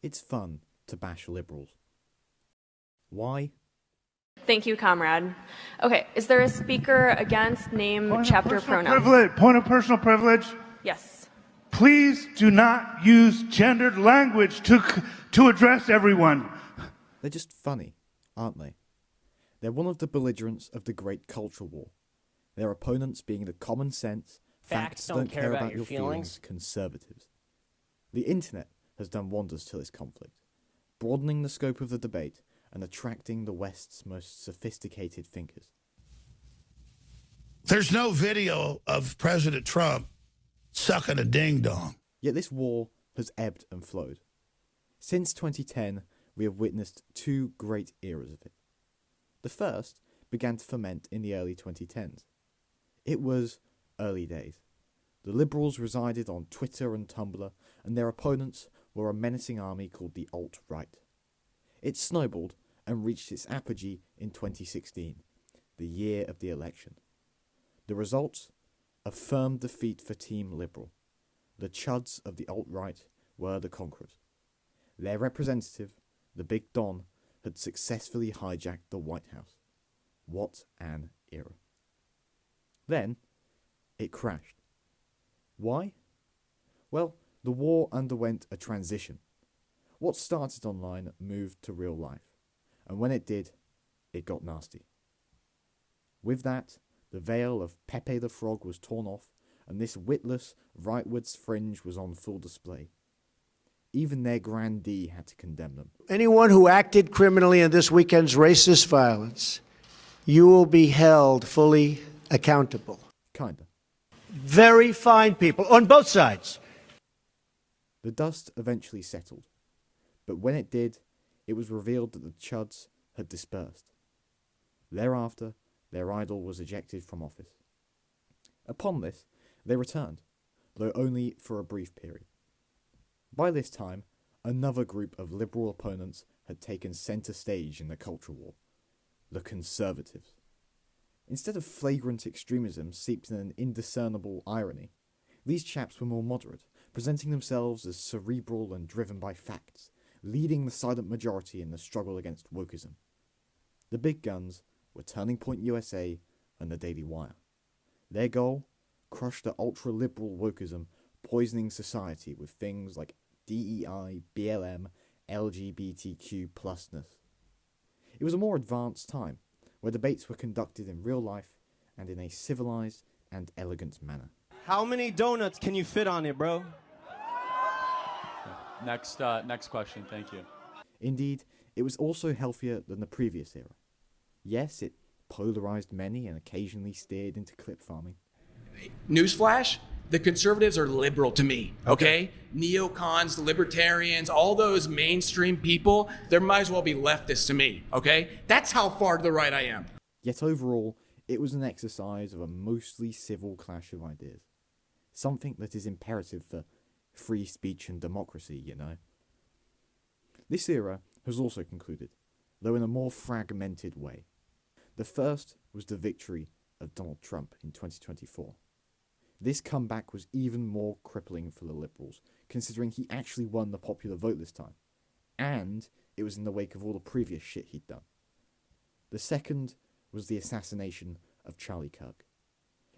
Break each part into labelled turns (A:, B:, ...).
A: It's fun to bash liberals. Why?
B: Thank you, comrade. Okay, is there a speaker against name, chapter, pronouns?
C: Point of personal privilege.
B: Yes.
C: Please do not use gendered language to address everyone.
A: They're just funny, aren't they? They're one of the belligerents of the Great Cultural War. Their opponents being the common sense, facts don't care about your feelings conservatives. The internet has done wonders to this conflict, broadening the scope of the debate and attracting the West's most sophisticated thinkers.
D: There's no video of President Trump sucking a ding-dong.
A: Yet this war has ebbed and flowed. Since 2010, we have witnessed two great eras of it. The first began to ferment in the early 2010s. It was early days. The liberals resided on Twitter and Tumblr, and their opponents were a menacing army called the alt-right. It snowballed and reached its apogee in 2016, the year of the election. The results? A firm defeat for Team Liberal. The chuds of the alt-right were the conquerors. Their representative, the Big Don, had successfully hijacked the White House. What an era. Then, it crashed. Why? Well, the war underwent a transition. What started online moved to real life, and when it did, it got nasty. With that, the veil of Pepe the Frog was torn off, and this witless rightwards fringe was on full display. Even their grandee had to condemn them.
E: Anyone who acted criminally in this weekend's racist violence, you will be held fully accountable.
A: Kinda.
E: Very fine people on both sides.
A: The dust eventually settled, but when it did, it was revealed that the chuds had dispersed. Thereafter, their idol was ejected from office. Upon this, they returned, though only for a brief period. By this time, another group of liberal opponents had taken centre stage in the culture war, the conservatives. Instead of flagrant extremism seeped in an indiscernible irony, these chaps were more moderate, presenting themselves as cerebral and driven by facts, leading the silent majority in the struggle against wokeism. The big guns were Turning Point USA and the Daily Wire. Their goal? Crush the ultra-liberal wokeism, poisoning society with things like DEI, BLM, LGBTQ+. It was a more advanced time, where debates were conducted in real life and in a civilized and elegant manner.
F: How many donuts can you fit on it, bro?
G: Next question, thank you.
A: Indeed, it was also healthier than the previous era. Yes, it polarized many and occasionally steered into clip farming.
H: Newsflash, the conservatives are liberal to me, okay? Neocons, libertarians, all those mainstream people, they might as well be leftists to me, okay? That's how far to the right I am.
A: Yet overall, it was an exercise of a mostly civil clash of ideas. Something that is imperative for free speech and democracy, you know. This era has also concluded, though in a more fragmented way. The first was the victory of Donald Trump in 2024. This comeback was even more crippling for the Liberals, considering he actually won the popular vote this time, and it was in the wake of all the previous shit he'd done. The second was the assassination of Charlie Kirk.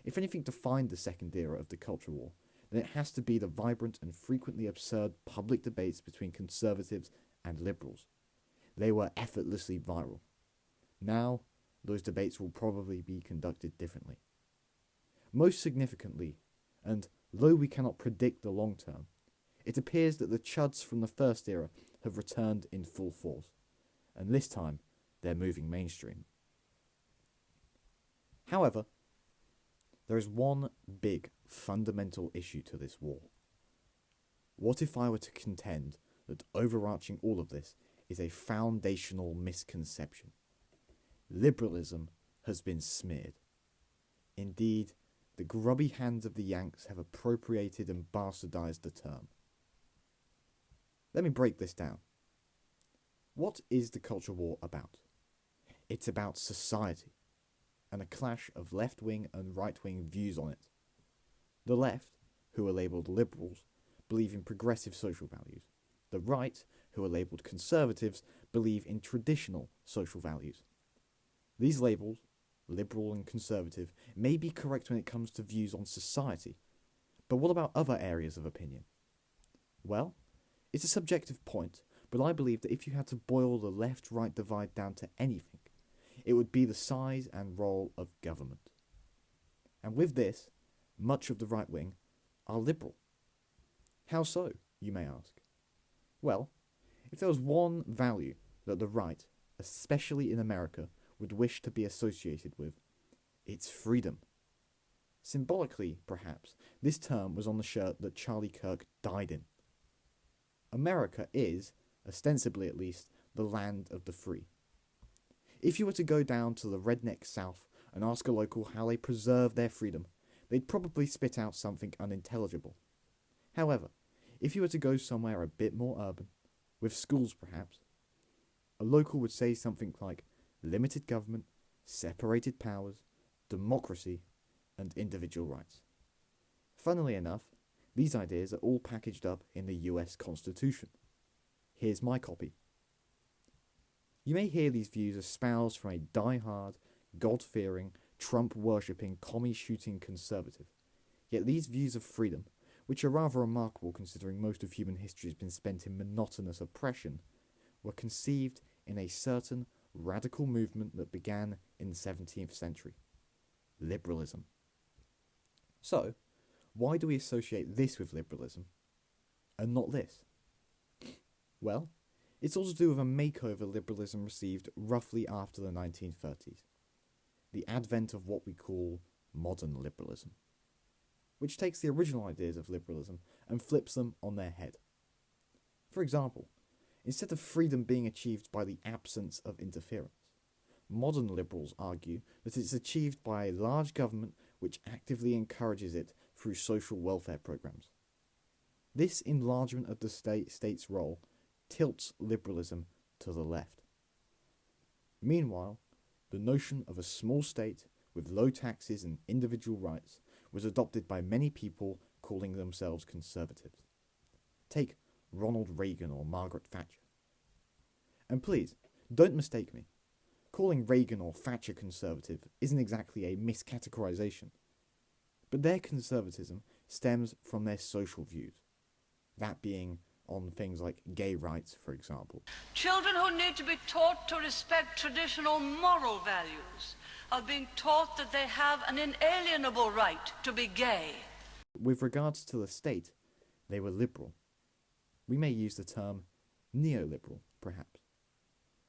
A: If anything defined the second era of the culture war, then it has to be the vibrant and frequently absurd public debates between conservatives and liberals. They were effortlessly viral. Now, those debates will probably be conducted differently. Most significantly, and though we cannot predict the long term, it appears that the chuds from the first era have returned in full force, and this time they're moving mainstream. However, there is one big fundamental issue to this war. What if I were to contend that overarching all of this is a foundational misconception? Liberalism has been smeared. Indeed, the grubby hands of the Yanks have appropriated and bastardized the term. Let me break this down. What is the culture war about? It's about society, and a clash of left-wing and right-wing views on it. The left, who are labelled liberals, believe in progressive social values. The right, who are labelled conservatives, believe in traditional social values. These labels, liberal and conservative, may be correct when it comes to views on society, but what about other areas of opinion? Well, it's a subjective point, but I believe that if you had to boil the left-right divide down to anything, it would be the size and role of government. And with this, much of the right wing are liberal. How so, you may ask? Well, if there was one value that the right, especially in America, would wish to be associated with, it's freedom. Symbolically, perhaps, this term was on the shirt that Charlie Kirk died in. America is, ostensibly at least, the land of the free. If you were to go down to the redneck South and ask a local how they preserve their freedom, they'd probably spit out something unintelligible. However, if you were to go somewhere a bit more urban, with schools perhaps, a local would say something like limited government, separated powers, democracy, and individual rights. Funnily enough, these ideas are all packaged up in the US Constitution. Here's my copy. You may hear these views espoused from a die-hard, God-fearing, Trump-worshipping, commie-shooting conservative. Yet these views of freedom, which are rather remarkable considering most of human history has been spent in monotonous oppression, were conceived in a certain radical movement that began in the 17th century. Liberalism. So, why do we associate this with liberalism, and not this? Well, it's all to do with a makeover liberalism received roughly after the 1930s, the advent of what we call modern liberalism, which takes the original ideas of liberalism and flips them on their head. For example, instead of freedom being achieved by the absence of interference, modern liberals argue that it's achieved by a large government which actively encourages it through social welfare programs. This enlargement of the state's role tilts liberalism to the left. Meanwhile, the notion of a small state with low taxes and individual rights was adopted by many people calling themselves conservatives. Take Ronald Reagan or Margaret Thatcher. And please, don't mistake me. Calling Reagan or Thatcher conservative isn't exactly a miscategorization, but their conservatism stems from their social views, that being on things like gay rights, for example.
I: Children who need to be taught to respect traditional moral values are being taught that they have an inalienable right to be gay.
A: With regards to the state, they were liberal. We may use the term neoliberal, perhaps.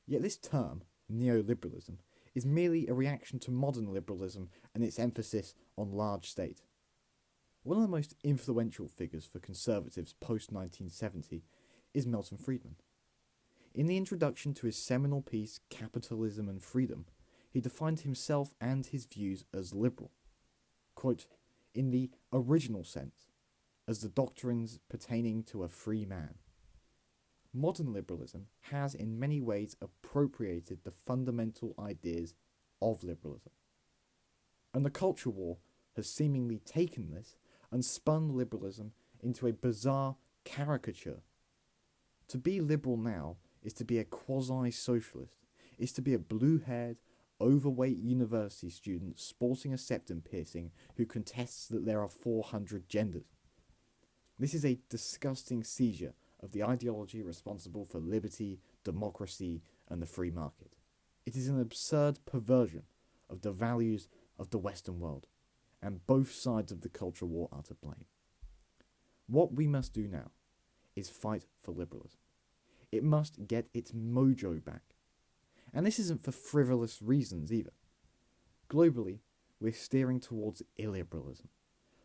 A: Yet this term, neoliberalism, is merely a reaction to modern liberalism and its emphasis on large state. One of the most influential figures for conservatives post-1970 is Milton Friedman. In the introduction to his seminal piece, Capitalism and Freedom, he defined himself and his views as liberal. Quote, in the original sense, as the doctrines pertaining to a free man. Modern liberalism has in many ways appropriated the fundamental ideas of liberalism. And the culture war has seemingly taken this and spun liberalism into a bizarre caricature. To be liberal now is to be a quasi-socialist, is to be a blue-haired, overweight university student sporting a septum piercing who contests that there are 400 genders. This is a disgusting seizure of the ideology responsible for liberty, democracy, and the free market. It is an absurd perversion of the values of the Western world, and both sides of the culture war are to blame. What we must do now is fight for liberalism. It must get its mojo back. And this isn't for frivolous reasons either. Globally, we're steering towards illiberalism.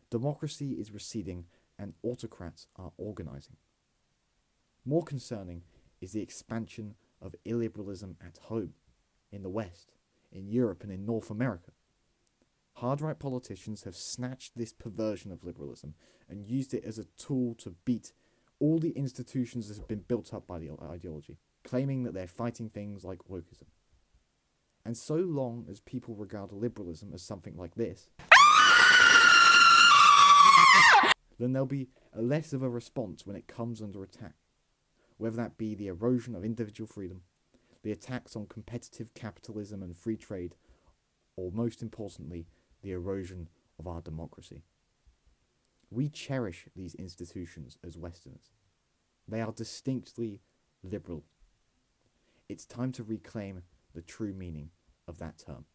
A: Democracy is receding and autocrats are organizing. More concerning is the expansion of illiberalism at home, in the West, in Europe and in North America. Hard-right politicians have snatched this perversion of liberalism and used it as a tool to beat all the institutions that have been built up by the ideology, claiming that they're fighting things like wokeism. And so long as people regard liberalism as something like this, then there'll be less of a response when it comes under attack. whether that be the erosion of individual freedom, the attacks on competitive capitalism and free trade, or most importantly, the erosion of our democracy. We cherish these institutions as Westerners. They are distinctly liberal. It's time to reclaim the true meaning of that term.